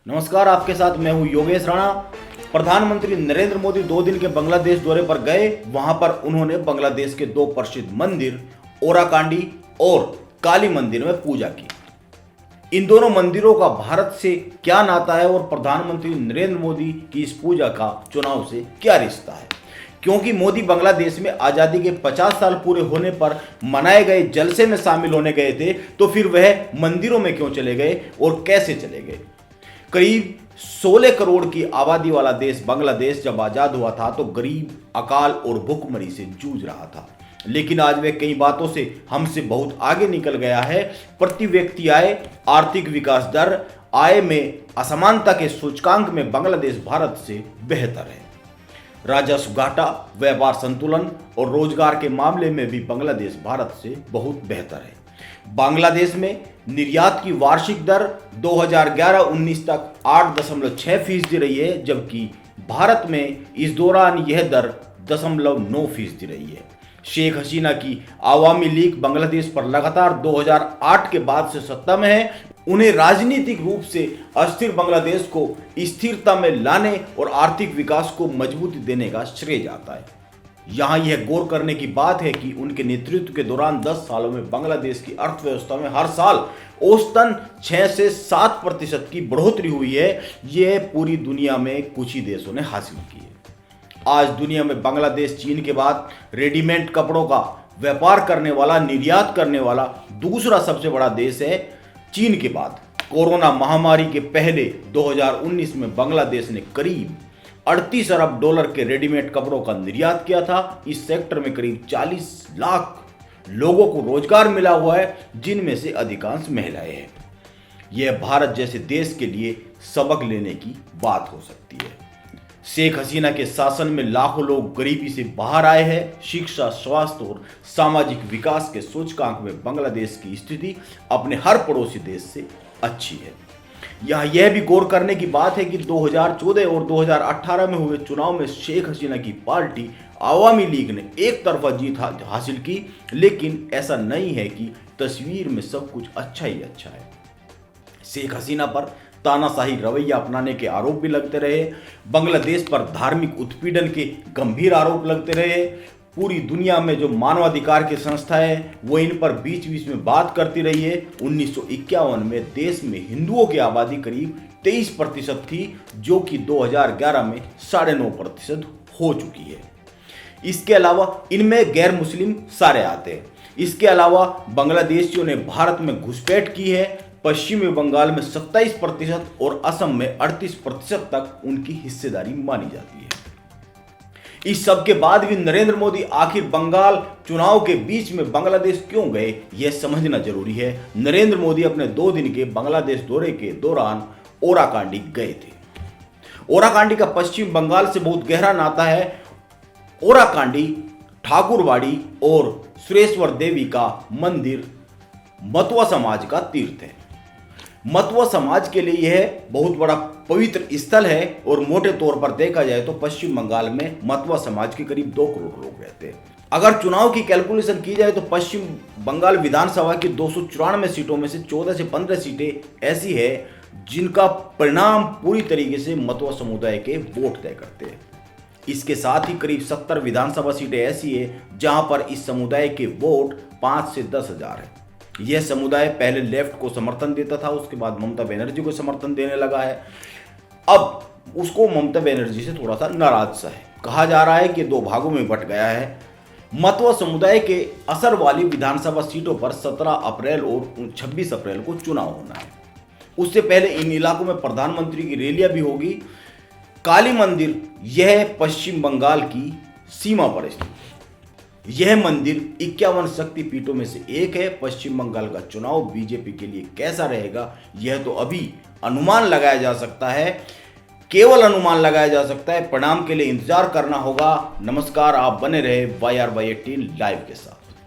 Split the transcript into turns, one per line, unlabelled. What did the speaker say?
नमस्कार, आपके साथ मैं हूं योगेश राणा। प्रधानमंत्री नरेंद्र मोदी 2 दिन के बांग्लादेश दौरे पर गए। वहां पर उन्होंने बांग्लादेश के 2 प्रसिद्ध मंदिर ओराकांडी और काली मंदिर में पूजा की। इन दोनों मंदिरों का भारत से क्या नाता है और प्रधानमंत्री नरेंद्र मोदी की इस पूजा का चुनाव से क्या रिश्ता है? क्योंकि मोदी बांग्लादेश में आज़ादी के 50 साल पूरे होने पर मनाए गए जलसे में शामिल होने गए थे, तो फिर वह मंदिरों में क्यों चले गए और कैसे चले गए? करीब 16 करोड़ की आबादी वाला देश बांग्लादेश जब आज़ाद हुआ था तो गरीब, अकाल और भूखमरी से जूझ रहा था। लेकिन आज वह कई बातों से हमसे बहुत आगे निकल गया है। प्रति व्यक्ति आय, आर्थिक विकास दर, आय में असमानता के सूचकांक में बांग्लादेश भारत से बेहतर है। राजस्व घाटा, व्यापार संतुलन और रोजगार के मामले में भी बांग्लादेश भारत से बहुत बेहतर है। बांग्लादेश में निर्यात की वार्षिक दर 2011-19 तक 8.6% रही है, जबकि भारत में इस दौरान यह दर 0.9% रही है। शेख हसीना की आवामी लीग बांग्लादेश पर लगातार 2008 के बाद से सत्ता में है। उन्हें राजनीतिक रूप से अस्थिर बांग्लादेश को स्थिरता में लाने और आर्थिक विकास को मजबूती देने का श्रेय जाता है। यहाँ यह गौर करने की बात है कि उनके नेतृत्व के दौरान 10 सालों में बांग्लादेश की अर्थव्यवस्था में हर साल औसतन 6 से 7% की बढ़ोतरी हुई है। यह पूरी दुनिया में कुछ ही देशों ने हासिल की है। आज दुनिया में बांग्लादेश चीन के बाद रेडीमेड कपड़ों का व्यापार करने वाला, निर्यात करने वाला दूसरा सबसे बड़ा देश है। चीन के बाद कोरोना महामारी के पहले 2019 में बांग्लादेश ने करीब 38 अरब डॉलर के रेडीमेड कपड़ों का निर्यात किया था। इस सेक्टर में करीब 40 लाख लोगों को रोजगार मिला हुआ है, जिनमें से अधिकांश महिलाएं हैं। यह भारत जैसे देश के लिए सबक लेने की बात हो सकती है। शेख हसीना के शासन में लाखों लोग गरीबी से बाहर आए हैं। शिक्षा, स्वास्थ्य और सामाजिक विकास के सूचकांक में बांग्लादेश की स्थिति अपने हर पड़ोसी देश से अच्छी है। यहाँ यह भी गौर करने की बात है कि 2014 और 2018 में हुए चुनाव में शेख हसीना की पार्टी आवामी लीग ने एक तरफा जीत हासिल की, लेकिन ऐसा नहीं है कि तस्वीर में सब कुछ अच्छा ही अच्छा है। शेख हसीना पर तानाशाही रवैया अपनाने के आरोप भी लगते रहे। बांग्लादेश पर धार्मिक उत्पीड़न के गंभीर आरोप लगते रहे। पूरी दुनिया में जो मानवाधिकार की संस्था है वो इन पर बीच बीच में बात करती रही है। 1951 में देश में हिंदुओं की आबादी करीब 23% थी, जो कि 2011 में 9.5% हो चुकी है। इसके अलावा इनमें गैर मुस्लिम सारे आते हैं। इसके अलावा बांग्लादेशियों ने भारत में घुसपैठ की है। पश्चिमी बंगाल में 27% और असम में 38% तक उनकी हिस्सेदारी मानी जाती है। इस सब के बाद भी नरेंद्र मोदी आखिर बंगाल चुनाव के बीच में बांग्लादेश क्यों गए, यह समझना जरूरी है। नरेंद्र मोदी अपने 2 दिन के बांग्लादेश दौरे के दौरान ओराकांडी गए थे। ओराकांडी का पश्चिम बंगाल से बहुत गहरा नाता है। ओराकांडी ठाकुरवाड़ी और सुरेश्वर देवी का मंदिर मतवा समाज का तीर्थ है। मतवा समाज के लिए यह बहुत बड़ा पवित्र स्थल है और मोटे तौर पर देखा जाए तो पश्चिम बंगाल में मतवा समाज के करीब 2 करोड़ लोग रहते हैं। अगर चुनाव की कैलकुलेशन की जाए तो पश्चिम बंगाल विधानसभा की 294 सीटों में से 14 से 15 सीटें ऐसी है जिनका परिणाम पूरी तरीके से मतवा समुदाय के वोट तय करते हैं। इसके साथ ही करीब 70 विधानसभा सीटें ऐसी है जहां पर इस समुदाय के वोट 5 से 10 हजार है। यह समुदाय पहले लेफ्ट को समर्थन देता था, उसके बाद ममता बनर्जी को समर्थन देने लगा है। अब उसको ममता बनर्जी से थोड़ा सा नाराज सा है। कहा जा रहा है कि 2 भागों में बंट गया है। मतवा समुदाय के असर वाली विधानसभा सीटों पर 17 अप्रैल और 26 अप्रैल को चुनाव होना है। उससे पहले इन इलाकों में प्रधानमंत्री की रैलियां भी होगी। काली मंदिर यह पश्चिम बंगाल की सीमा पर स्थित है। यह मंदिर 51 शक्ति पीठों में से एक है। पश्चिम बंगाल का चुनाव बीजेपी के लिए कैसा रहेगा, यह तो अभी अनुमान लगाया जा सकता है, केवल अनुमान लगाया जा सकता है। परिणाम के लिए इंतजार करना होगा। नमस्कार, आप बने रहे YRY18 लाइव के साथ।